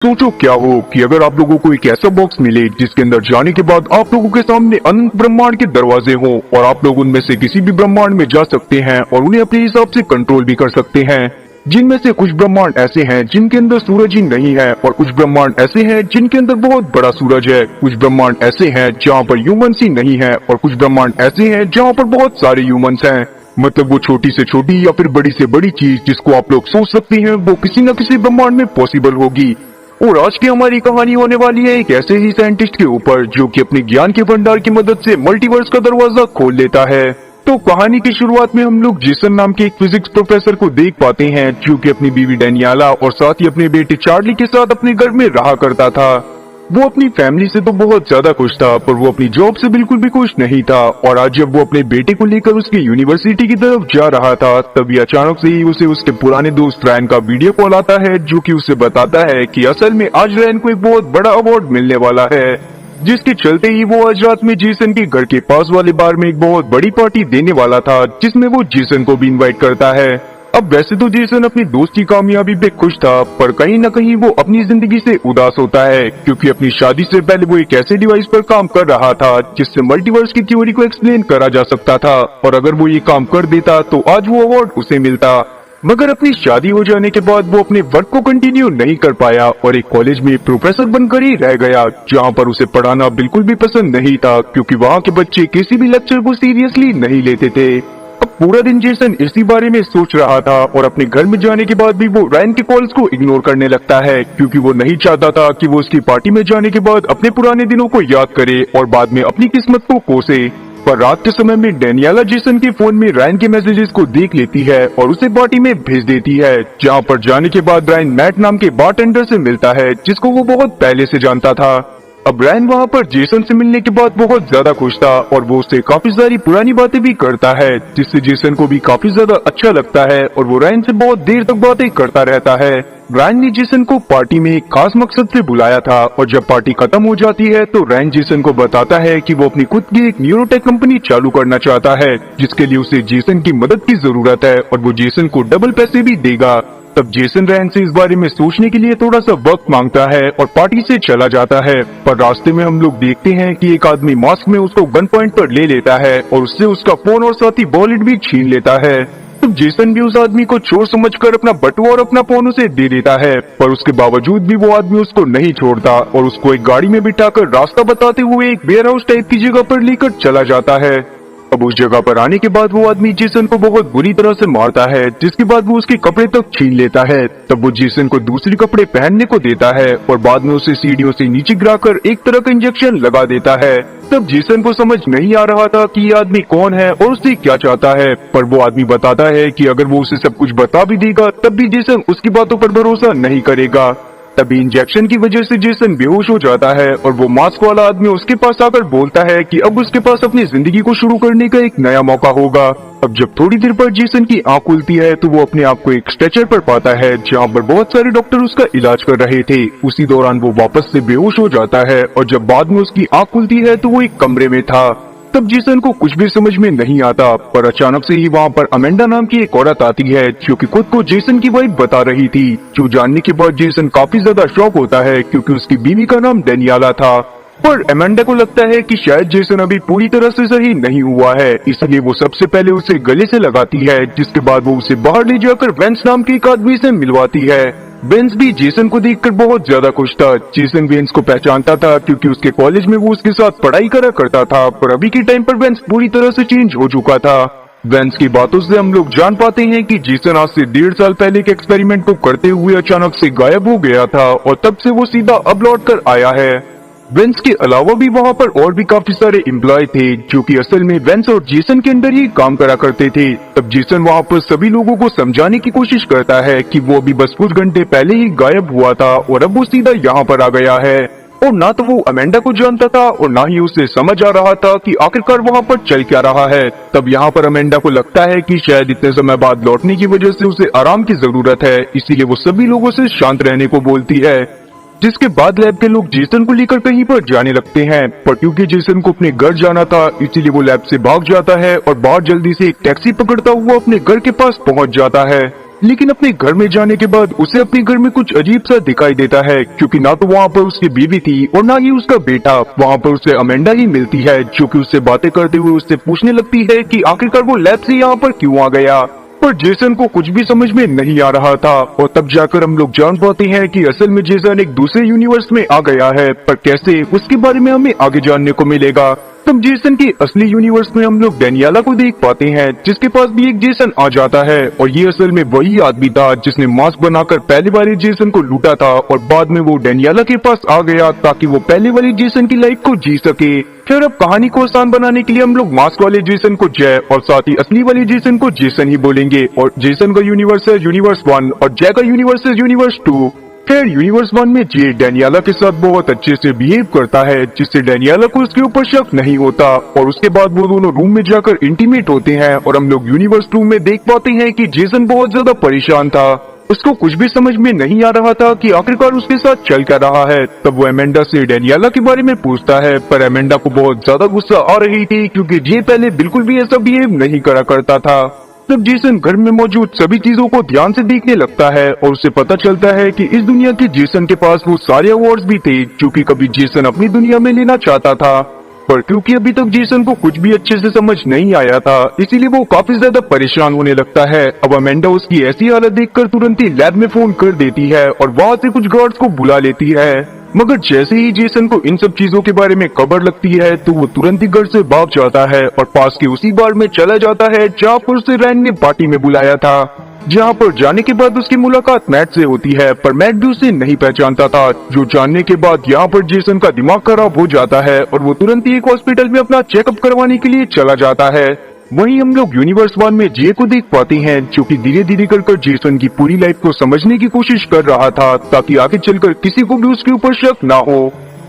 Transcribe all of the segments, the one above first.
सोचो क्या हो कि अगर आप लोगों को एक ऐसा बॉक्स मिले जिसके अंदर जाने के बाद आप लोगों के सामने अनंत ब्रह्मांड के दरवाजे हों और आप लोग उनमें से किसी भी ब्रह्मांड में जा सकते हैं और उन्हें अपने हिसाब से कंट्रोल भी कर सकते हैं। जिनमें से कुछ ब्रह्मांड ऐसे हैं जिनके अंदर सूरज ही नहीं है और कुछ ब्रह्मांड ऐसे हैं जिनके अंदर बहुत बड़ा सूरज है। कुछ ब्रह्मांड ऐसे हैं जहाँ पर ह्यूमंस ही नहीं है और कुछ ब्रह्मांड ऐसे हैं जहाँ पर बहुत सारे ह्यूमंस हैं। मतलब वो छोटी से छोटी या फिर बड़ी से बड़ी चीज जिसको आप लोग सोच सकते हैं वो किसी न किसी ब्रह्मांड में पॉसिबल होगी। और आज की हमारी कहानी होने वाली है एक ऐसे ही साइंटिस्ट के ऊपर जो कि अपने ज्ञान के भंडार की मदद से मल्टीवर्स का दरवाजा खोल लेता है। तो कहानी की शुरुआत में हम लोग जेसन नाम के एक फिजिक्स प्रोफेसर को देख पाते हैं जो कि अपनी बीवी डेनियाला और साथ ही अपने बेटे चार्ली के साथ अपने घर में रहा करता था। वो अपनी फैमिली से तो बहुत ज्यादा खुश था पर वो अपनी जॉब से बिल्कुल भी खुश नहीं था। और आज जब वो अपने बेटे को लेकर उसकी यूनिवर्सिटी की तरफ जा रहा था तभी अचानक से ही उसे उसके पुराने दोस्त रैन का वीडियो कॉल आता है जो कि उसे बताता है कि असल में आज रैन को एक बहुत बड़ा अवार्ड मिलने वाला है, जिसके चलते ही वो आज रात में जेसन के घर के पास वाले बार में एक बहुत बड़ी पार्टी देने वाला था जिसमें वो जेसन को भी इनवाइट करता है। अब वैसे तो जेसन अपनी दोस्त की कामयाबी पे खुश था पर कहीं न कहीं वो अपनी जिंदगी से उदास होता है क्योंकि अपनी शादी से पहले वो एक ऐसे डिवाइस पर काम कर रहा था जिससे मल्टीवर्स की थ्योरी को एक्सप्लेन करा जा सकता था और अगर वो ये काम कर देता तो आज वो अवार्ड उसे मिलता। मगर अपनी शादी हो जाने के बाद वो अपने वर्क को कंटिन्यू नहीं कर पाया और एक कॉलेज में प्रोफेसर बनकर ही रह गया जहाँ पर उसे पढ़ाना बिल्कुल भी पसंद नहीं था क्योंकि वहाँ के बच्चे किसी भी लेक्चर को सीरियसली नहीं लेते थे। अब पूरा दिन जेसन इसी बारे में सोच रहा था और अपने घर में जाने के बाद भी वो रैन के कॉल्स को इग्नोर करने लगता है क्योंकि वो नहीं चाहता था कि वो उसकी पार्टी में जाने के बाद अपने पुराने दिनों को याद करे और बाद में अपनी किस्मत को कोसे। पर रात के समय में डेनियाला जेसन के फोन में रैन के मैसेजेस को देख लेती है और उसे पार्टी में भेज देती है, जहाँ पर जाने के बाद रैन मैट नाम के बारटेंडर से मिलता है जिसको वो बहुत पहले से जानता था। अब रैन वहाँ पर जेसन से मिलने के बाद बहुत ज्यादा खुश था और वो उससे काफी सारी पुरानी बातें भी करता है जिससे जेसन को भी काफी ज्यादा अच्छा लगता है और वो रैन से बहुत देर तक बातें करता रहता है। रैन ने जेसन को पार्टी में एक खास मकसद से बुलाया था और जब पार्टी खत्म हो जाती है तो रैन जेसन को बताता है कि वो अपनी खुद की एक न्यूरोटेक कंपनी चालू करना चाहता है जिसके लिए उसे जेसन की मदद की जरूरत है और वो जेसन को डबल पैसे भी देगा। तब जेसन रैन से इस बारे में सोचने के लिए थोड़ा सा वक्त मांगता है और पार्टी से चला जाता है। पर रास्ते में हम लोग देखते हैं कि एक आदमी मास्क में उसको गन पॉइंट पर ले लेता है और उससे उसका फोन और साथ ही वॉलेट भी छीन लेता है। तब जेसन भी उस आदमी को चोर समझकर अपना बटुआ और अपना फोन उसे दे देता है पर उसके बावजूद भी वो आदमी उसको नहीं छोड़ता और उसको एक गाड़ी में बिठाकर रास्ता बताते हुए एक वेयर हाउस टाइप की जगह पर लेकर चला जाता है। अब उस जगह पर आने के बाद वो आदमी जेसन को बहुत बुरी तरह से मारता है जिसके बाद वो उसके कपड़े तक छीन लेता है। तब वो जेसन को दूसरे कपड़े पहनने को देता है और बाद में उसे सीढ़ियों से नीचे गिराकर एक तरह का इंजेक्शन लगा देता है। तब जेसन को समझ नहीं आ रहा था कि ये आदमी कौन है और उससे क्या चाहता है, पर वो आदमी बताता है कि अगर वो उसे सब कुछ बता भी देगा तब भी जेसन उसकी बातों पर भरोसा नहीं करेगा। तभी इंजेक्शन की वजह से जेसन बेहोश हो जाता है और वो मास्क वाला आदमी उसके पास आकर बोलता है कि अब उसके पास अपनी जिंदगी को शुरू करने का एक नया मौका होगा। अब जब थोड़ी देर बाद जेसन की आंख खुलती है तो वो अपने आप को एक स्ट्रेचर पर पाता है जहाँ पर बहुत सारे डॉक्टर उसका इलाज कर रहे थे। उसी दौरान वो वापस से बेहोश हो जाता है और जब बाद में उसकी आंख खुलती है तो वो एक कमरे में था। तब जेसन को कुछ भी समझ में नहीं आता पर अचानक से ही वहाँ पर अमेंडा नाम की एक औरत आती है जो कि खुद को जेसन की वाइफ बता रही थी, जो जानने के बाद जेसन काफी ज्यादा शॉक होता है क्योंकि उसकी बीवी का नाम डेनियाला था। पर अमेंडा को लगता है कि शायद जेसन अभी पूरी तरह से सही नहीं हुआ है, इसलिए वो सबसे पहले उसे गले से लगाती है जिसके बाद वो उसे बाहर ले जाकर वेंस नाम के एक आदमी से मिलवाती है। वेंस भी जेसन को देखकर बहुत ज्यादा खुश था। जेसन वेंस को पहचानता था क्योंकि उसके कॉलेज में वो उसके साथ पढ़ाई करा करता था, पर अभी के टाइम पर वेंस पूरी तरह से चेंज हो चुका था। वेंस की बातों से हम लोग जान पाते हैं कि जेसन आज से 1.5 साल पहले के एक्सपेरिमेंट को करते हुए अचानक से गायब हो गया था और तब से वो सीधा अब लौट कर आया है। वेंस के अलावा भी वहाँ पर और भी काफी सारे एम्प्लॉय थे जो कि असल में वेंस और जेसन के अंदर ही काम करा करते थे। तब जेसन वहाँ पर सभी लोगों को समझाने की कोशिश करता है कि वो अभी बस कुछ घंटे पहले ही गायब हुआ था और अब वो सीधा यहाँ पर आ गया है। और ना तो वो अमेंडा को जानता था और ना ही उसे समझ आ रहा था कि आखिरकार वहाँ पर चल क्या रहा है। तब यहाँ पर अमेंडा को लगता है कि शायद इतने समय बाद लौटने की वजह से उसे आराम की जरूरत है, इसीलिए वो सभी लोगों से शांत रहने को बोलती है। जिसके बाद लैब के लोग जेसन को लेकर कहीं पर जाने लगते हैं, पर क्योंकि जेसन को अपने घर जाना था इसीलिए वो लैब से भाग जाता है और बाहर जल्दी से एक टैक्सी पकड़ता हुआ अपने घर के पास पहुंच जाता है। लेकिन अपने घर में जाने के बाद उसे अपने घर में कुछ अजीब सा दिखाई देता है, क्योंकि ना तो वहाँ पर उसकी बीवी थी और ना ही उसका बेटा। वहाँ पर उसे अमेंडा ही मिलती है, जो कि उससे बातें करते हुए उससे पूछने लगती है कि आखिरकार वो लैब से यहाँ पर क्यों आ गया। पर जेसन को कुछ भी समझ में नहीं आ रहा था, और तब जाकर हम लोग जान पाते हैं कि असल में जेसन एक दूसरे यूनिवर्स में आ गया है। पर कैसे, उसके बारे में हमें आगे जानने को मिलेगा। तब जेसन के असली यूनिवर्स में हम लोग डेनियाला को देख पाते हैं, जिसके पास भी एक जेसन आ जाता है। और ये असल में वही आदमी था जिसने मास्क बनाकर पहले वाले जेसन को लूटा था, और बाद में वो डेनियाला के पास आ गया ताकि वो पहले वाली जेसन की लाइफ को जी सके। फिर अब कहानी को आसान बनाने के लिए हम लोग मास्क वाले जेसन को जय और साथ ही असली वाले जेसन को जेसन ही बोलेंगे। और जेसन का यूनिवर्स है यूनिवर्स 1 और जय का यूनिवर्स है यूनिवर्स 2। खैर यूनिवर्स 1 में जे डेनियाला के साथ बहुत अच्छे से बिहेव करता है, जिससे डेनियाला को उसके ऊपर शक नहीं होता। और उसके बाद वो दोनों रूम में जाकर इंटीमेट होते हैं, और हम लोग यूनिवर्स 2 में देख पाते हैं कि जेसन बहुत ज्यादा परेशान था। उसको कुछ भी समझ में नहीं आ रहा था कि आखिरकार उसके साथ चल क्या रहा है। तब वो एमेंडा से डेनियाला के बारे में पूछता है, पर एमेंडा को बहुत ज्यादा गुस्सा आ रही थी, क्योंकि जे पहले बिल्कुल भी ऐसा बिहेव नहीं करा करता था। तब जेसन घर में मौजूद सभी चीजों को ध्यान से देखने लगता है, और उसे पता चलता है कि इस दुनिया के जेसन के पास वो सारे अवार्ड्स भी थे जो कि कभी जेसन अपनी दुनिया में लेना चाहता था। पर क्योंकि अभी तक जेसन को कुछ भी अच्छे से समझ नहीं आया था, इसीलिए वो काफी ज्यादा परेशान होने लगता है। अब अमेंडा उसकी ऐसी हालत देखकर तुरंत ही लैब में फोन कर देती है और वहाँ से कुछ गार्ड्स को बुला लेती है। मगर जैसे ही जेसन को इन सब चीजों के बारे में खबर लगती है, तो वो तुरंत ही घर से भाग जाता है और पास के उसी बार में चला जाता है जहाँ पर उसे रैन ने पार्टी में बुलाया था। जहाँ पर जाने के बाद उसकी मुलाकात मैट से होती है, पर मैट भी उसे नहीं पहचानता था। जो जानने के बाद यहाँ पर जेसन का दिमाग खराब हो जाता है और वो तुरंत ही एक हॉस्पिटल में अपना चेकअप करवाने के लिए चला जाता है। वहीं हम लोग यूनिवर्स 1 में जे को देख पाते हैं, जो कि धीरे धीरे कर जेसन की पूरी लाइफ को समझने की कोशिश कर रहा था, ताकि आगे चलकर किसी को भी उसके ऊपर शक ना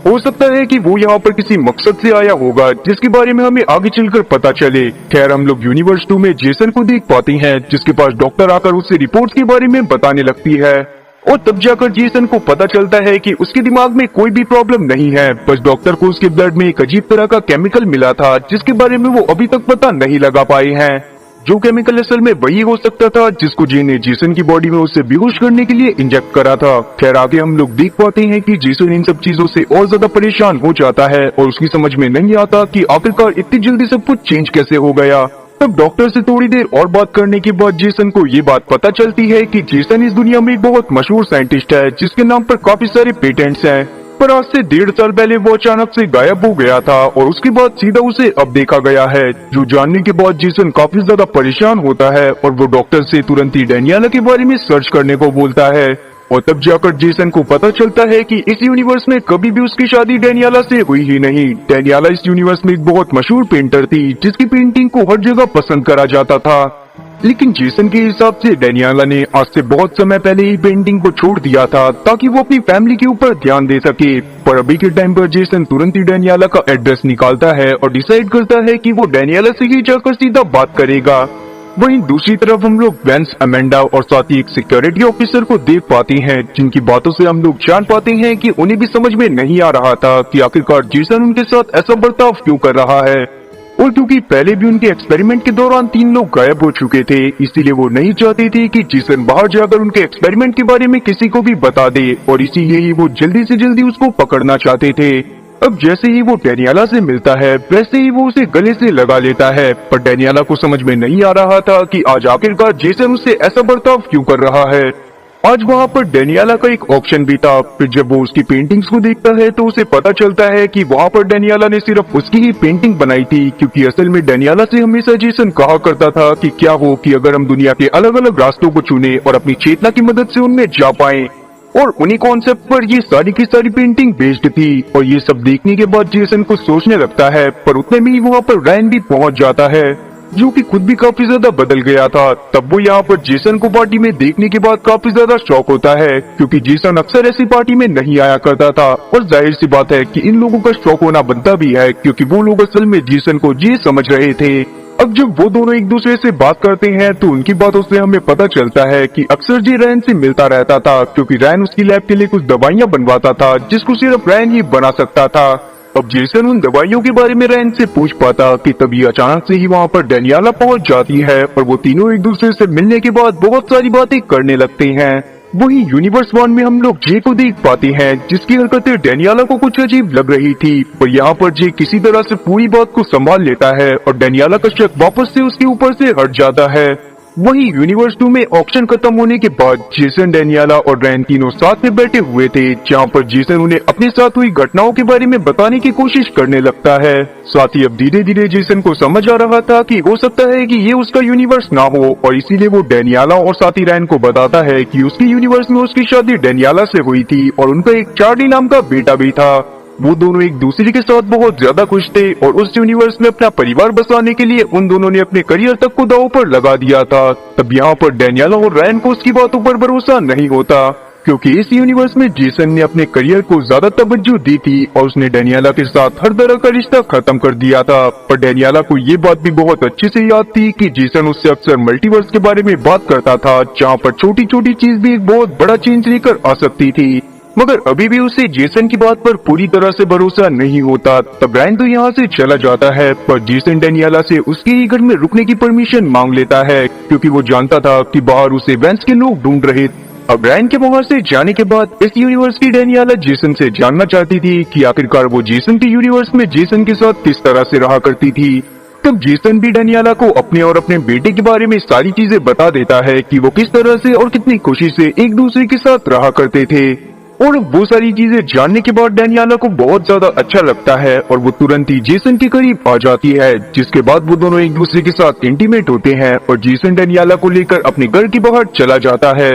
हो सकता है कि वो यहाँ पर किसी मकसद से आया होगा, जिसके बारे में हमें आगे चलकर पता चले। खैर हम लोग यूनिवर्स 2 में जेसन को देख पाते हैं, जिसके पास डॉक्टर आकर उससे रिपोर्ट्स के बारे में बताने लगती है। और तब जाकर जेसन को पता चलता है कि उसके दिमाग में कोई भी प्रॉब्लम नहीं है, बस डॉक्टर को उसके ब्लड में एक अजीब तरह का केमिकल मिला था, जिसके बारे में वो अभी तक पता नहीं लगा पाए हैं। जो केमिकल असल में वही हो सकता था जिसको जे ने जेसन की बॉडी में उसे बेहोश करने के लिए इंजेक्ट करा था। खैर आगे हम लोग देख पाते हैं कि जेसन इन सब चीजों से और ज्यादा परेशान हो जाता है, और उसकी समझ में नहीं आता कि आखिरकार इतनी जल्दी सब कुछ चेंज कैसे हो गया। तब डॉक्टर से थोड़ी देर और बात करने के बाद जेसन को ये बात पता चलती है कि जेसन इस दुनिया में एक बहुत मशहूर साइंटिस्ट है, जिसके नाम पर काफी सारे पेटेंट्स हैं। पर आज से 1.5 साल पहले वो अचानक से गायब हो गया था, और उसके बाद सीधा उसे अब देखा गया है। जो जानने के बाद जेसन काफी ज्यादा परेशान होता है, और वो डॉक्टर से तुरंत ही डेनियाला के बारे में सर्च करने को बोलता है। और तब जाकर जेसन को पता चलता है कि इस यूनिवर्स में कभी भी उसकी शादी डेनियाला से हुई ही नहीं। डेनियाला इस यूनिवर्स में एक बहुत मशहूर पेंटर थी, जिसकी पेंटिंग को हर जगह पसंद करा जाता था। लेकिन जेसन के हिसाब से डेनियाला ने आज से बहुत समय पहले ही पेंटिंग को छोड़ दिया था, ताकि वो अपनी फैमिली के ऊपर ध्यान दे सके। पर अभी के टाइम पर जेसन तुरंत ही डेनियाला का एड्रेस निकालता है और डिसाइड करता है कि वो डेनियाला से ही जाकर सीधा बात करेगा। वहीं दूसरी तरफ हम लोग वेंस, अमेंडा और साथ ही एक सिक्योरिटी ऑफिसर को देख पाते हैं, जिनकी बातों से हम लोग जान पाते हैं कि उन्हें भी समझ में नहीं आ रहा था कि आखिरकार जेसन उनके साथ ऐसा बर्ताव क्यों कर रहा है। और क्योंकि पहले भी उनके एक्सपेरिमेंट के दौरान 3 लोग गायब हो चुके थे, इसीलिए वो नहीं चाहते थे कि जेसन बाहर जाकर उनके एक्सपेरिमेंट के बारे में किसी को भी बता दे, और इसीलिए ही वो जल्दी से जल्दी उसको पकड़ना चाहते थे। अब जैसे ही वो डेनियाला से मिलता है, वैसे ही वो उसे गले से लगा लेता है। पर डेनियाला को समझ में नहीं आ रहा था कि आज आखिरकार जेसन उससे ऐसा बर्ताव क्यों कर रहा है। आज वहाँ पर डेनियाला का एक ऑप्शन भी था। फिर जब वो उसकी पेंटिंग्स को देखता है, तो उसे पता चलता है कि वहाँ पर डेनियाला ने सिर्फ उसकी ही पेंटिंग बनाई थी, क्योंकि असल में डेनियाला से हमेशा जेसन कहा करता था कि क्या हो कि अगर हम दुनिया के अलग अलग रास्तों को चुने और अपनी चेतना की मदद से उनमें जा पाए। और उन्हीं कॉन्सेप्ट पर ये सारी की सारी पेंटिंग बेस्ड थी। और ये सब देखने के बाद जेसन को सोचने लगता है, पर उतने में ही वहाँ पर रैन भी पहुँच जाता है, जो कि खुद भी काफी ज्यादा बदल गया था। तब वो यहाँ पर जेसन को पार्टी में देखने के बाद काफी ज्यादा शॉक होता है, क्योंकि जेसन अक्सर ऐसी पार्टी में नहीं आया करता था। और जाहिर सी बात है कि इन लोगों का शॉक होना बनता भी है, क्योंकि वो लोग असल में जेसन को जे समझ रहे थे। अब जब वो दोनों एक दूसरे से बात करते हैं, तो उनकी बातों से हमें पता चलता है कि अक्सर जे रैन से मिलता रहता था, क्योंकि रैन उसकी लैब के लिए कुछ दवाइयाँ बनवाता था, जिसको सिर्फ रैन ही बना सकता था। अब जेसन उन दवाइयों के बारे में रैन से पूछ पाता कि तभी अचानक से ही वहाँ पर डेनियाला पहुँच जाती है और वो तीनों एक दूसरे से मिलने के बाद बहुत सारी बातें करने लगते हैं। वही यूनिवर्स 1 में हम लोग जे को देख पाते हैं, जिसकी हरकतें डेनियाला को कुछ अजीब लग रही थी, पर यहाँ पर जे किसी तरह से पूरी बात को संभाल लेता है और डेनियाला का शक वापस से उसके ऊपर से हट जाता है। वही यूनिवर्स 2 में ऑक्शन खत्म होने के बाद जेसन, डेनियाला और रैन तीनों साथ में बैठे हुए थे, जहाँ पर जेसन उन्हें अपने साथ हुई घटनाओं के बारे में बताने की कोशिश करने लगता है। साथ ही अब धीरे धीरे जेसन को समझ आ रहा था कि हो सकता है कि ये उसका यूनिवर्स ना हो, और इसीलिए वो डेनियाला और साथ ही रैन को बताता है कि उसके यूनिवर्स में उसकी शादी डेनियाला से हुई थी और उनका एक चार्ली नाम का बेटा भी था। वो दोनों एक दूसरे के साथ बहुत ज्यादा खुश थे और उस यूनिवर्स में अपना परिवार बसाने के लिए उन दोनों ने अपने करियर तक को दांव पर लगा दिया था। तब यहाँ पर डेनियाला और रैन को उसकी बातों पर भरोसा नहीं होता, क्योंकि इस यूनिवर्स में जेसन ने अपने करियर को ज्यादा तवज्जो दी थी और उसने डेनियाला के साथ हर तरह का रिश्ता खत्म कर दिया था। पर डेनियाला को ये बात भी बहुत अच्छे से याद थी कि जेसन उससे अक्सर मल्टीवर्स के बारे में बात करता था, जहाँ पर छोटी छोटी चीज भी एक बहुत बड़ा चेंज लेकर आ सकती थी। मगर अभी भी उसे जेसन की बात पर पूरी तरह से भरोसा नहीं होता। तब रैन तो यहाँ से चला जाता है, पर जेसन डेनियाला से उसके ही घर में रुकने की परमिशन मांग लेता है, क्योंकि वो जानता था कि बाहर उसे वेंस के लोग ढूंढ रहे। अब रैन के वहां से जाने के बाद इस यूनिवर्स की डेनियाला जेसन से जानना चाहती थी कि आखिरकार वो जेसन के यूनिवर्स में जेसन के साथ किस तरह से रहा करती थी। तब जेसन भी डेनियाला को अपने और अपने बेटे के बारे में सारी चीजें बता देता है कि वो किस तरह से और कितनी खुशी से एक दूसरे के साथ रहा करते थे। और वो सारी चीजें जानने के बाद डेनियाला को बहुत ज्यादा अच्छा लगता है और वो तुरंत ही जेसन के करीब आ जाती है, जिसके बाद वो दोनों एक दूसरे के साथ इंटीमेट होते हैं और जेसन डेनियाला को लेकर अपने घर के बाहर चला जाता है।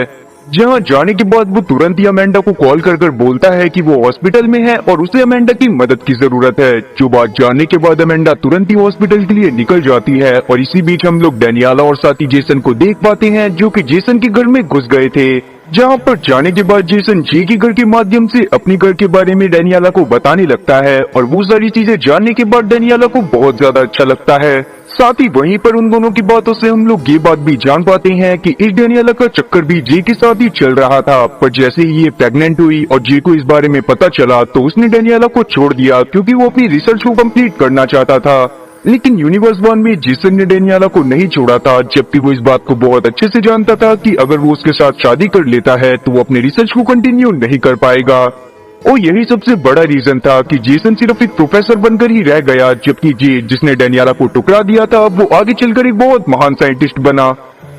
जहाँ जाने के बाद वो तुरंत ही अमेंडा को कॉल कर बोलता है कि वो हॉस्पिटल में है और उसे अमेंडा की मदद की जरूरत है। जो बात जानने के बाद अमेंडा तुरंत ही हॉस्पिटल के लिए निकल जाती है और इसी बीच हम लोग डेनियाला और साथी जेसन को देख पाते हैं, जो कि जेसन के घर में घुस गए थे। जहाँ पर जाने के बाद जेसन जे के घर के माध्यम से अपने घर के बारे में डेनियाला को बताने लगता है और वो सारी चीजें जानने के बाद डेनियाला को बहुत ज्यादा अच्छा लगता है। साथ ही वहीं पर उन दोनों की बातों से हम लोग ये बात भी जान पाते हैं कि इस डेनियाला का चक्कर भी जे के साथ ही चल रहा था, पर जैसे ही ये प्रेग्नेंट हुई और जे को इस बारे में पता चला तो उसने डेनियाला को छोड़ दिया, क्योंकि वो अपनी रिसर्च को कंप्लीट करना चाहता था। लेकिन यूनिवर्स 1 में जेसन ने डेनियाला को नहीं छोड़ा था, जबकि वो इस बात को बहुत अच्छे से जानता था कि अगर वो उसके साथ शादी कर लेता है तो वो अपने रिसर्च को कंटिन्यू नहीं कर पाएगा। और यही सबसे बड़ा रीजन था कि जेसन सिर्फ एक प्रोफेसर बनकर ही रह गया, जबकि जे जिसने डेनियाला को टुकड़ा दिया था वो आगे चलकर एक बहुत महान साइंटिस्ट बना।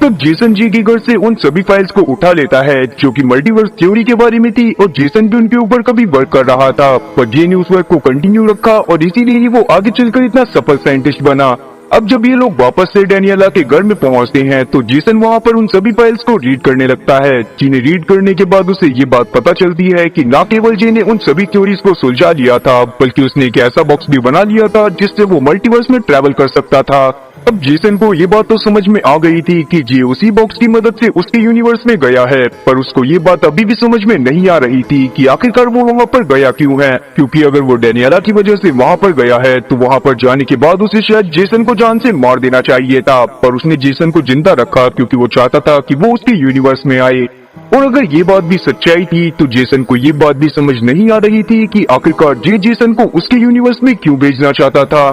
तब जेसन जे के घर से उन सभी फाइल्स को उठा लेता है जो कि मल्टीवर्स थ्योरी के बारे में थी, और जेसन भी उनके ऊपर कभी वर्क कर रहा था, पर जे ने उस वर्क को कंटिन्यू रखा और इसीलिए ही वो आगे चलकर इतना सफल साइंटिस्ट बना। अब जब ये लोग वापस से डेनियाला के घर में पहुंचते हैं तो जेसन वहां पर उन सभी फाइल्स को रीड करने लगता है, जिन्हें रीड करने के बाद उसे ये बात पता चलती है कि न केवल जे ने उन सभी थ्योरीज को सुलझा लिया था, बल्कि उसने एक ऐसा बॉक्स भी बना लिया था जिससे वो मल्टीवर्स में ट्रैवल कर सकता था। अब जेसन को ये बात तो समझ में आ गई थी कि जे उसी बॉक्स की मदद से उसके यूनिवर्स में गया है, पर उसको ये बात अभी भी समझ में नहीं आ रही थी कि आखिरकार वो वहाँ पर गया क्यों है, क्योंकि अगर वो डेनियाला की वजह से वहाँ पर गया है तो वहाँ पर जाने के बाद उसे शायद जेसन को जान से मार देना चाहिए था, पर उसने जेसन को जिंदा रखा क्योंकि वो चाहता था कि वो उसके यूनिवर्स में आए। और अगर ये बात भी सच्चाई थी तो जेसन को ये बात भी समझ नहीं आ रही थी कि आखिरकार जे जेसन को उसके यूनिवर्स में क्यों भेजना चाहता था।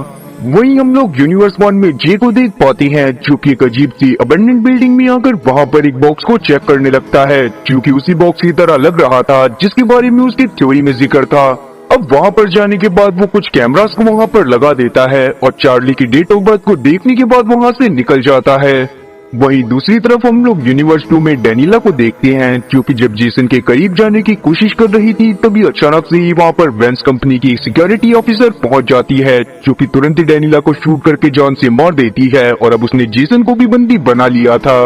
वहीं हम लोग यूनिवर्स 1 में जे को देख पाते हैं, जो कि एक अजीब सी अबेंडेंट बिल्डिंग में आकर वहां पर एक बॉक्स को चेक करने लगता है, जो कि उसी बॉक्स की तरह लग रहा था जिसके बारे में उसकी थ्योरी में जिक्र था। अब वहां पर जाने के बाद वो कुछ कैमरास को वहां पर लगा देता है और चार्ली की डेट ऑफ बर्थ को देखने के बाद वहां से निकल जाता है। वहीं दूसरी तरफ हम लोग यूनिवर्स 2 में डेनियाला को देखते हैं, जो कि जब जेसन के करीब जाने की कोशिश कर रही थी तभी अचानक से ही वहां पर वेंस कंपनी की सिक्योरिटी ऑफिसर पहुंच जाती है, जो कि तुरंत ही डेनियाला को शूट करके जान से मार देती है और अब उसने जेसन को भी बंदी बना लिया था।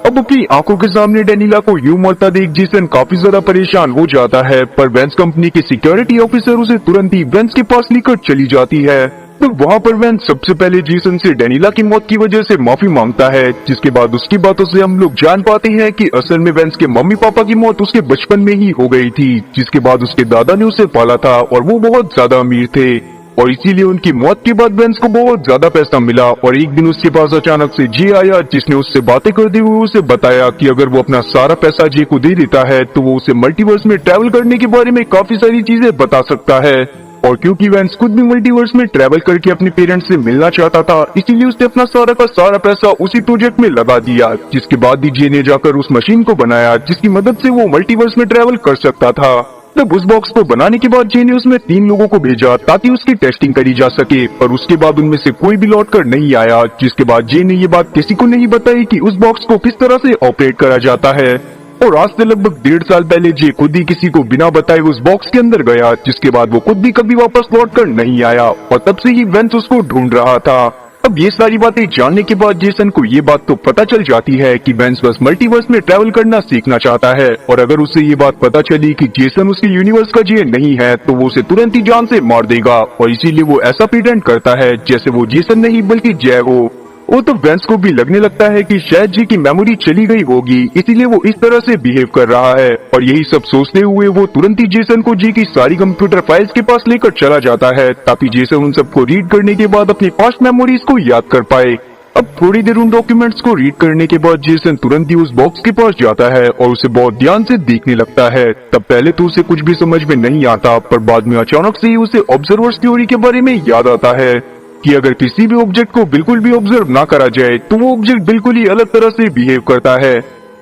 अब अपनी आंखों के सामने डेनियाला को यूं मरता देख जेसन काफी ज्यादा परेशान हो जाता है, पर वेंस कंपनी की सिक्योरिटी ऑफिसर उसे तुरंत ही वेंस के पास लेकर चली जाती है। तो वहाँ पर वेंस सबसे पहले जेसन से डेनियाला की मौत की वजह से माफी मांगता है, जिसके बाद उसकी बातों से हम लोग जान पाते हैं कि असल में वेंस के मम्मी पापा की मौत उसके बचपन में ही हो गई थी, जिसके बाद उसके दादा ने उसे पाला था और वो बहुत ज्यादा अमीर थे, और इसीलिए उनकी मौत के बाद वेंस को बहुत ज्यादा पैसा मिला। और एक दिन उसके पास अचानक से जे आया, जिसने उससे बातें करते हुए उसे बताया कि अगर वो अपना सारा पैसा जे को दे देता है तो वो उसे मल्टीवर्स में ट्रैवल करने के बारे में काफी सारी चीजें बता सकता है। और क्योंकि वेंस खुद भी मल्टीवर्स में ट्रैवल करके अपने पेरेंट्स से मिलना चाहता था, इसीलिए उसने अपना सारा का सारा पैसा उसी प्रोजेक्ट में लगा दिया। जिसके बाद डीजे ने जाकर उस मशीन को बनाया जिसकी मदद से वो मल्टीवर्स में ट्रैवल कर सकता था। तब उस बॉक्स को बनाने के बाद जे ने उसमें 3 लोगों को भेजा ताकि उसकी टेस्टिंग करी जा सके, पर उसके बाद उनमें से कोई भी लौट कर नहीं आया। जिसके बाद जे ने ये बात किसी को नहीं बताई कि उस बॉक्स को किस तरह से ऑपरेट करा जाता है। और आज से लगभग 1.5 साल पहले जे खुद ही किसी को बिना बताए उस बॉक्स के अंदर गया, जिसके बाद वो खुद भी कभी वापस लौट कर नहीं आया और तब से ही वेंस उसको ढूंढ रहा था। अब ये सारी बातें जानने के बाद जेसन को ये बात तो पता चल जाती है कि वेंस बस मल्टीवर्स में ट्रैवल करना सीखना चाहता है, और अगर उसे ये बात पता चली कि जेसन उसके यूनिवर्स का जे नहीं है तो वो उसे तुरंत ही जान से मार देगा, और इसीलिए वो ऐसा प्रिटेंड करता है जैसे वो जेसन नहीं बल्कि जय हो। वो तो वेंस को भी लगने लगता है कि शायद जी की मेमोरी चली गई होगी, इसीलिए वो इस तरह से बिहेव कर रहा है। और यही सब सोचते हुए वो तुरंत ही जेसन को जी की सारी कंप्यूटर फाइल्स के पास लेकर चला जाता है ताकि जेसन उन सबको रीड करने के बाद अपनी पास्ट मेमोरीज को याद कर पाए। अब थोड़ी देर उन डॉक्यूमेंट्स को रीड करने के बाद जेसन तुरंत ही उस बॉक्स के पास जाता है और उसे बहुत ध्यान से देखने लगता है। तब पहले तो उसे कुछ भी समझ में नहीं आता, पर बाद में अचानक से ही उसे ऑब्जर्वर्स थ्योरी के बारे में याद आता है कि अगर किसी भी ऑब्जेक्ट को बिल्कुल भी ऑब्जर्व ना करा जाए तो वो ऑब्जेक्ट बिल्कुल ही अलग तरह से बिहेव करता है।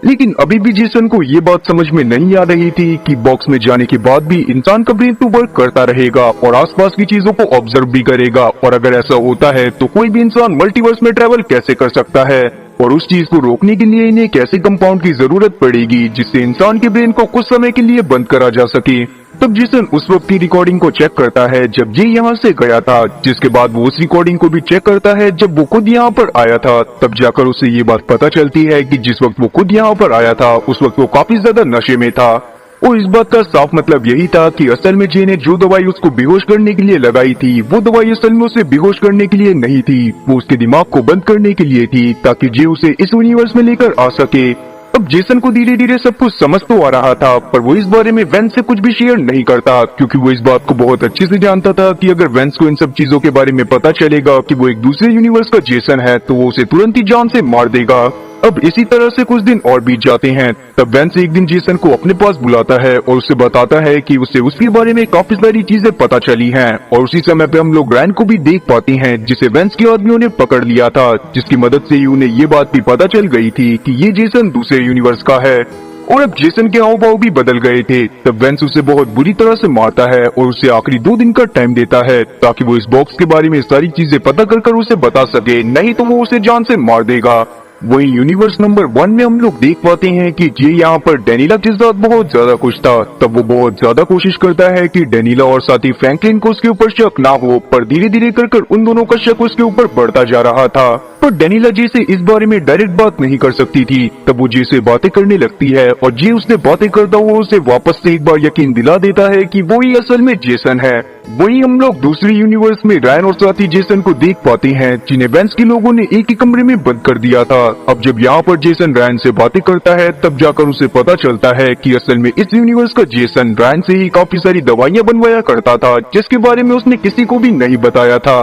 लेकिन अभी भी जेसन को ये बात समझ में नहीं आ रही थी कि बॉक्स में जाने के बाद भी इंसान का ब्रेन तो वर्क करता रहेगा और आसपास की चीजों को ऑब्जर्व भी करेगा, और अगर ऐसा होता है तो कोई भी इंसान मल्टीवर्स में ट्रैवल कैसे कर सकता है, और उस चीज को रोकने के लिए इन्हें कैसे कंपाउंड की जरूरत पड़ेगी जिससे इंसान के ब्रेन को कुछ समय के लिए बंद करा जा सके। तब जेसन उस वक्त की रिकॉर्डिंग को चेक करता है जब जे यहाँ से गया था, जिसके बाद वो उस रिकॉर्डिंग को भी चेक करता है जब वो खुद यहाँ पर आया था। तब जाकर उसे ये बात पता चलती है कि जिस वक्त वो खुद यहाँ पर आया था उस वक्त वो काफी ज्यादा नशे में था, और इस बात का साफ मतलब यही था कि असल में जे ने जो दवाई उसको बेहोश करने के लिए लगाई थी वो दवाई असल में उसे बेहोश करने के लिए नहीं थी, वो उसके दिमाग को बंद करने के लिए थी ताकि जे उसे इस यूनिवर्स में लेकर आ सके। अब जेसन को धीरे धीरे सब कुछ समझ तो आ रहा था, पर वो इस बारे में वेंस से कुछ भी शेयर नहीं करता क्योंकि वो इस बात को बहुत अच्छे से जानता था कि अगर वेंस को इन सब चीजों के बारे में पता चलेगा कि वो एक दूसरे यूनिवर्स का जेसन है तो वो उसे तुरंत ही जान से मार देगा। अब इसी तरह से कुछ दिन और बीत जाते हैं। तब वेंस एक दिन जेसन को अपने पास बुलाता है और उसे बताता है कि उसे उसके बारे में काफी सारी चीजें पता चली हैं, और उसी समय पे हम लोग रैन को भी देख पाते हैं जिसे वेंस के आदमियों ने पकड़ लिया था, जिसकी मदद से ही उन्हें ये बात भी पता चल गई थी कि ये जेसन दूसरे यूनिवर्स का है। और अब जेसन के हाव भाव भी बदल गए थे। तब वेंस उसे बहुत बुरी तरह से मारता है और उसे आखिरी 2 दिन का टाइम देता है ताकि वो इस बॉक्स के बारे में सारी चीजें पता कर उसे बता सके, नहीं तो वो उसे जान से मार देगा। वही यूनिवर्स नंबर 1 में हम लोग देख पाते हैं कि जे यहाँ पर डेनिला के साथ बहुत ज्यादा खुश था। तब वो बहुत ज्यादा कोशिश करता है कि डेनिला और साथी फ्रैंकलिन को उसके ऊपर शक ना हो, पर धीरे धीरे कर उन दोनों का शक उसके ऊपर बढ़ता जा रहा था। पर डेनिला जे से इस बारे में डायरेक्ट बात नहीं कर सकती थी। तब वो जे से बातें करने लगती है और जे उससे बातें करता हुआ उसे वापस से एक बार यकीन दिला देता है कि वो ही असल में जेसन है। वही हम लोग दूसरे यूनिवर्स में रायन और साथी जेसन को देख पाते हैं जिन्हें वेंस के लोगों ने एक ही कमरे में बंद कर दिया था। अब जब यहाँ पर जेसन रायन से बातें करता है तब जाकर उसे पता चलता है कि असल में इस यूनिवर्स का जेसन रायन से ही काफी सारी दवाइयाँ बनवाया करता था जिसके बारे में उसने किसी को भी नहीं बताया था।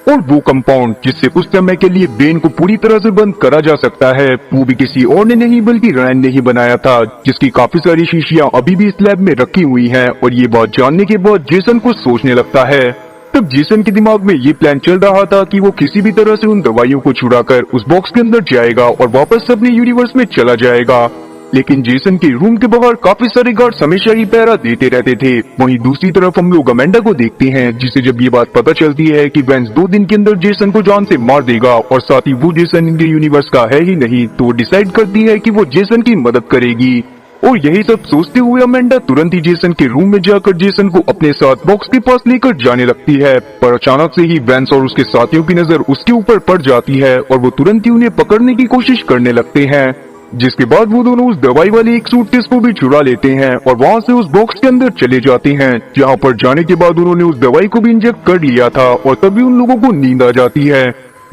और वो कंपाउंड जिससे कुछ समय के लिए ब्रेन को पूरी तरह से बंद करा जा सकता है वो भी किसी और ने नहीं बल्कि रायन ने ही बनाया था, जिसकी काफी सारी शीशियां अभी भी इस लैब में रखी हुई हैं। और ये बात जानने के बाद जेसन कुछ सोचने लगता है। तब जेसन के दिमाग में ये प्लान चल रहा था कि वो किसी भी तरह से उन दवाइयों को छुड़ाकर उस बॉक्स के अंदर जाएगा और वापस अपने यूनिवर्स में चला जाएगा। लेकिन जेसन के रूम के बाहर काफी सारे गार्ड्स हमेशा ही पहरा देते रहते थे। वहीं दूसरी तरफ हम लोग अमेंडा को देखते हैं जिसे जब ये बात पता चलती है कि वेंस 2 दिन के अंदर जेसन को जान से मार देगा और साथ ही वो जेसन इनके यूनिवर्स का है ही नहीं, तो वो डिसाइड करती है कि वो जेसन की मदद करेगी। और यही सब सोचते हुए अमेंडा तुरंत ही जेसन के रूम में जाकर जेसन को अपने साथ बॉक्स के पास लेकर जाने लगती है, पर अचानक से ही वेंस और उसके साथियों की नजर उसके ऊपर पड़ जाती है और वो तुरंत ही उन्हें पकड़ने की कोशिश करने लगते हैं। जिसके बाद वो दोनों उस दवाई वाली एक सूटकेस को भी चुरा लेते हैं और वहाँ से उस बॉक्स के अंदर चले जाते हैं, जहाँ पर जाने के बाद उन्होंने उस दवाई को भी इंजेक्ट कर लिया था और तभी उन लोगों को नींद आ जाती है।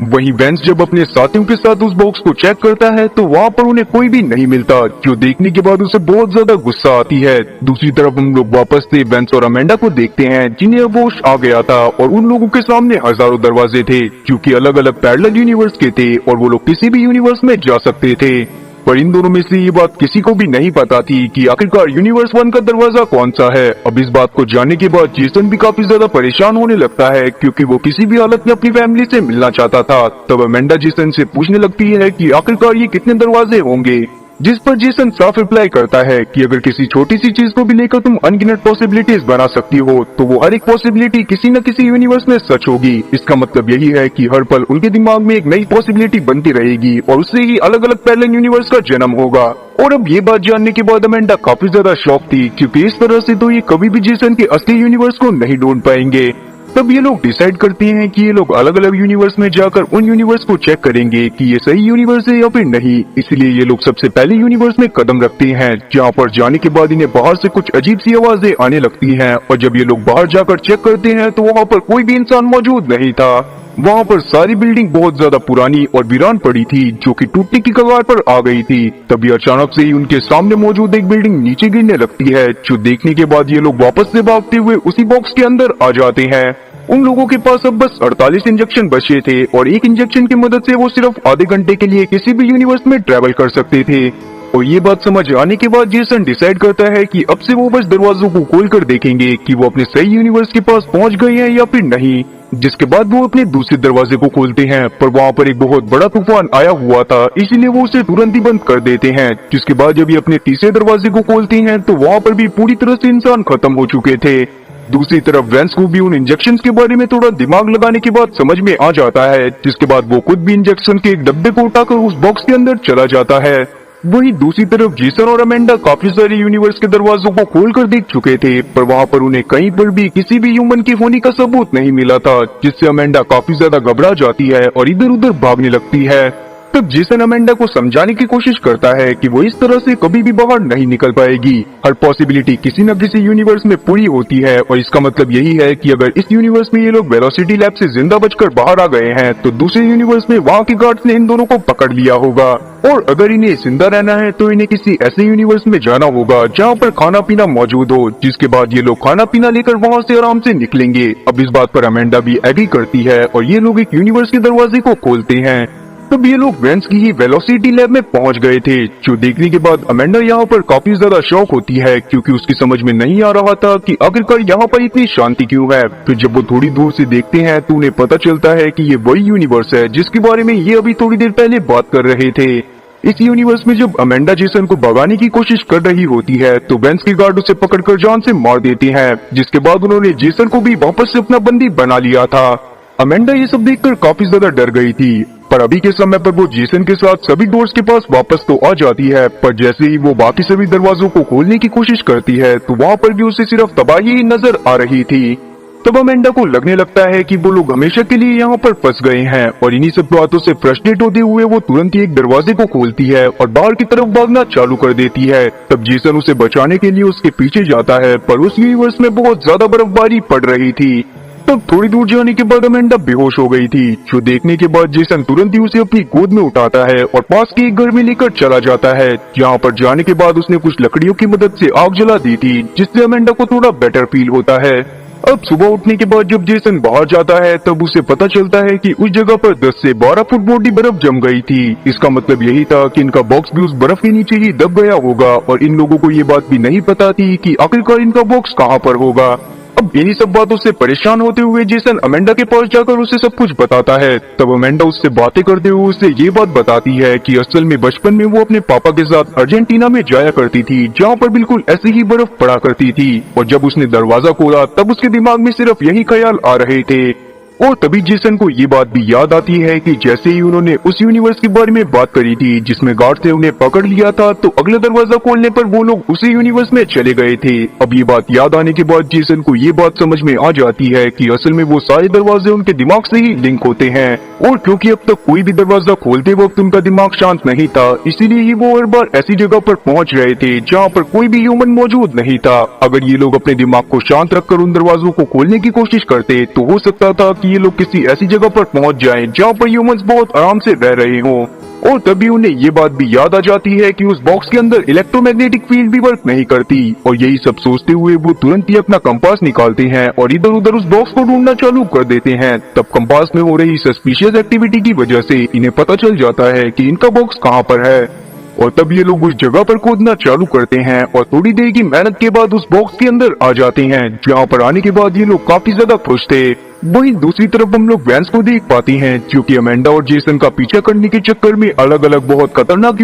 वहीं वेंस जब अपने साथियों के साथ उस बॉक्स को चेक करता है तो वहाँ पर उन्हें कोई भी नहीं मिलता, जो देखने के बाद उसे बहुत ज्यादा गुस्सा आती है। दूसरी तरफ हम लोग वापस से वेंस और अमेंडा को देखते हैं जिन्हें अब होश आ गया था और उन लोगों के सामने हजारों दरवाजे थे जो कि अलग अलग पैरेलल यूनिवर्स के थे और वो लोग किसी भी यूनिवर्स में जा सकते थे। पर इन दोनों में से ये बात किसी को भी नहीं पता थी कि आखिरकार यूनिवर्स 1 का दरवाजा कौन सा है। अब इस बात को जानने के बाद जेसन भी काफी ज्यादा परेशान होने लगता है, क्योंकि वो किसी भी हालत में अपनी फैमिली से मिलना चाहता था। तब अमेंडा जेसन से पूछने लगती है कि आखिरकार ये कितने दरवाजे होंगे, जिस पर जेसन साफ रिप्लाई करता है कि अगर किसी छोटी सी चीज को भी लेकर तुम अनगिनत पॉसिबिलिटीज बना सकती हो, तो वो हर एक पॉसिबिलिटी किसी न किसी यूनिवर्स में सच होगी। इसका मतलब यही है कि हर पल उनके दिमाग में एक नई पॉसिबिलिटी बनती रहेगी और उससे ही अलग अलग पैरेलल यूनिवर्स का जन्म होगा। और अब ये बात जानने के बाद अमेंडा काफी ज्यादा शॉक थी, क्योंकि इस तरह से तो ये कभी भी जेसन के असली यूनिवर्स को नहीं ढूंढ पाएंगे। तब ये लोग डिसाइड करते हैं कि ये लोग अलग अलग यूनिवर्स में जाकर उन यूनिवर्स को चेक करेंगे कि ये सही यूनिवर्स है या फिर नहीं। इसलिए ये लोग सबसे पहले यूनिवर्स में कदम रखते हैं, जहाँ पर जाने के बाद इन्हें बाहर से कुछ अजीब सी आवाजें आने लगती हैं। और जब ये लोग बाहर जाकर चेक करते हैं तो वहाँ पर कोई भी इंसान मौजूद नहीं था। वहाँ पर सारी बिल्डिंग बहुत ज्यादा पुरानी और वीरान पड़ी थी, जो कि टूटने की कगार पर आ गई थी। तभी अचानक से ही उनके सामने मौजूद एक बिल्डिंग नीचे गिरने लगती है, जो देखने के बाद ये लोग वापस से भागते हुए उसी बॉक्स के अंदर आ जाते हैं। उन लोगों के पास अब बस 48 इंजेक्शन बचे थे और एक इंजेक्शन की मदद से वो सिर्फ आधे घंटे के लिए किसी भी यूनिवर्स में ट्रेवल कर सकते थे। और ये बात समझ आने के बाद जेसन डिसाइड करता है कि अब से वो बस दरवाजों को खोलकर देखेंगे कि वो अपने सही यूनिवर्स के पास पहुंच गए हैं या फिर नहीं। जिसके बाद वो अपने दूसरे दरवाजे को खोलते हैं, पर वहाँ पर एक बहुत बड़ा तूफान आया हुआ था, इसीलिए वो उसे तुरंत ही बंद कर देते हैं। जिसके बाद जब ये अपने तीसरे दरवाजे को खोलते हैं तो वहाँ पर भी पूरी तरह से इंसान खत्म हो चुके थे। दूसरी तरफ वेंस को भी उन इंजेक्शन के बारे में थोड़ा दिमाग लगाने के बाद समझ में आ जाता है, जिसके बाद वो खुद भी इंजेक्शन के एक डब्बे को उठाकर उस बॉक्स के अंदर चला जाता है। वहीं दूसरी तरफ जेसन और अमेंडा काफी सारे यूनिवर्स के दरवाजों को खोलकर देख चुके थे, पर वहाँ पर उन्हें कहीं पर भी किसी भी ह्यूमन के होने का सबूत नहीं मिला था, जिससे अमेंडा काफी ज्यादा घबरा जाती है और इधर उधर भागने लगती है। तब जेसन अमेंडा को समझाने की कोशिश करता है कि वो इस तरह से कभी भी बाहर नहीं निकल पाएगी। हर पॉसिबिलिटी किसी न किसी यूनिवर्स में पूरी होती है और इसका मतलब यही है कि अगर इस यूनिवर्स में ये लोग वेलोसिटी लैब से जिंदा बचकर बाहर आ गए हैं, तो दूसरे यूनिवर्स में वहाँ के गार्ड्स ने इन दोनों को पकड़ लिया होगा। और अगर इन्हें जिंदा रहना है तो इन्हें किसी ऐसे यूनिवर्स में जाना होगा जहाँ पर खाना पीना मौजूद हो, जिसके बाद ये लोग खाना पीना लेकर वहाँ से आराम से निकलेंगे। अब इस बात पर अमेंडा भी एग्री करती है और ये लोग एक यूनिवर्स के दरवाजे को खोलते हैं। तब ये लोग वेंस की ही वेलोसिटी लैब में पहुंच गए थे, जो देखने के बाद अमेंडा यहाँ पर काफी ज्यादा शॉक होती है, क्योंकि उसकी समझ में नहीं आ रहा था कि आखिरकार यहाँ पर इतनी शांति क्यों है। फिर जब वो थोड़ी दूर से देखते हैं तो उन्हें पता चलता है कि ये वही यूनिवर्स है जिसके बारे में ये अभी थोड़ी देर पहले बात कर रहे थे। इस यूनिवर्स में जब अमेंडा जेसन को भगाने की कोशिश कर रही होती है तो वेंस के गार्ड उसे पकड़कर जान से मार देते हैं, जिसके बाद उन्होंने जेसन को भी वापस से अपना बंदी बना लिया था। अमेंडा ये सब देखकर काफी ज्यादा डर गई थी, पर अभी के समय पर वो जेसन के साथ सभी डोर्स के पास वापस तो आ जाती है, पर जैसे ही वो बाकी सभी दरवाजों को खोलने की कोशिश करती है तो वहाँ पर भी उसे सिर्फ तबाही ही नजर आ रही थी। तब अमेंडा को लगने लगता है कि वो लोग हमेशा के लिए यहाँ पर फंस गए हैं और इन्हीं सब बातों से फ्रस्ट्रेट होते हुए वो तुरंत ही एक दरवाजे को खोलती है और बाहर की तरफ भागना चालू कर देती है। तब जेसन उसे बचाने के लिए उसके पीछे जाता है, पर उस यूनिवर्स में बहुत ज्यादा बर्फबारी पड़ रही थी। तब थोड़ी दूर जाने के बाद अमेंडा बेहोश हो गई थी, जो देखने के बाद जेसन तुरंत ही उसे अपनी गोद में उठाता है और पास के एक घर में लेकर चला जाता है, जहाँ पर जाने के बाद उसने कुछ लकड़ियों की मदद से आग जला दी थी, जिससे अमेंडा को थोड़ा बेटर फील होता है। अब सुबह उठने के बाद जब जेसन बाहर जाता है तब उसे पता चलता है कि उस जगह पर 10 से 12 फुट मोटी बर्फ जम गई थी। इसका मतलब यही था कि इनका बॉक्स भी उस बर्फ के नीचे ही दब गया होगा और इन लोगों को ये बात भी नहीं पता थी कि आखिरकार इनका बॉक्स कहाँ पर होगा। अब इन्हीं सब बातों से परेशान होते हुए जेसन अमेंडा के पास जाकर उसे सब कुछ बताता है। तब अमेंडा उससे बातें करते हुए उसे ये बात बताती है कि असल में बचपन में वो अपने पापा के साथ अर्जेंटीना में जाया करती थी, जहाँ पर बिल्कुल ऐसे ही बर्फ पड़ा करती थी, और जब उसने दरवाजा खोला तब उसके दिमाग में सिर्फ यही ख्याल आ रहे थे। और तभी जेसन को ये बात भी याद आती है कि जैसे ही उन्होंने उस यूनिवर्स के बारे में बात करी थी जिसमें गार्ड से उन्हें पकड़ लिया था, तो अगला दरवाजा खोलने पर वो लोग उसी यूनिवर्स में चले गए थे। अब ये बात याद आने के बाद जेसन को ये बात समझ में आ जाती है कि असल में वो सारे दरवाजे उनके दिमाग से ही लिंक होते हैं, और क्योंकि अब तक कोई भी दरवाजा खोलते वक्त उनका दिमाग शांत नहीं था, इसीलिए ही वो हर बार ऐसी जगह पर पहुंच रहे थे जहाँ पर कोई भी ह्यूमन मौजूद नहीं था। अगर ये लोग अपने दिमाग को शांत रखकर उन दरवाजों को खोलने की कोशिश करते तो हो सकता था कि ये लोग किसी ऐसी जगह पर पहुंच जाएं जहां पर ह्यूमंस बहुत आराम से रह रहे हों। और तभी उन्हें ये बात भी याद आ जाती है कि उस बॉक्स के अंदर इलेक्ट्रोमैग्नेटिक फील्ड भी वर्क नहीं करती, और यही सब सोचते हुए वो तुरंत ही अपना कंपास निकालते हैं और इधर उधर उस बॉक्स को ढूंढना चालू कर देते हैं। तब कंपास में हो रही सस्पिशियस एक्टिविटी की वजह से इन्हें पता चल जाता है कि इनका बॉक्स कहाँ पर है। और तब ये लोग उस जगह पर खोदना चालू करते हैं और थोड़ी देर की मेहनत के बाद उस बॉक्स के अंदर आ जाते हैं, जहाँ पर आने के बाद ये लोग काफी ज्यादा खुश थे। वहीं दूसरी तरफ हम लोग वैंस को देख पाते हैं, जो कि अमेंडा और जेसन का पीछा करने के चक्कर में अलग अलग बहुत खतरनाक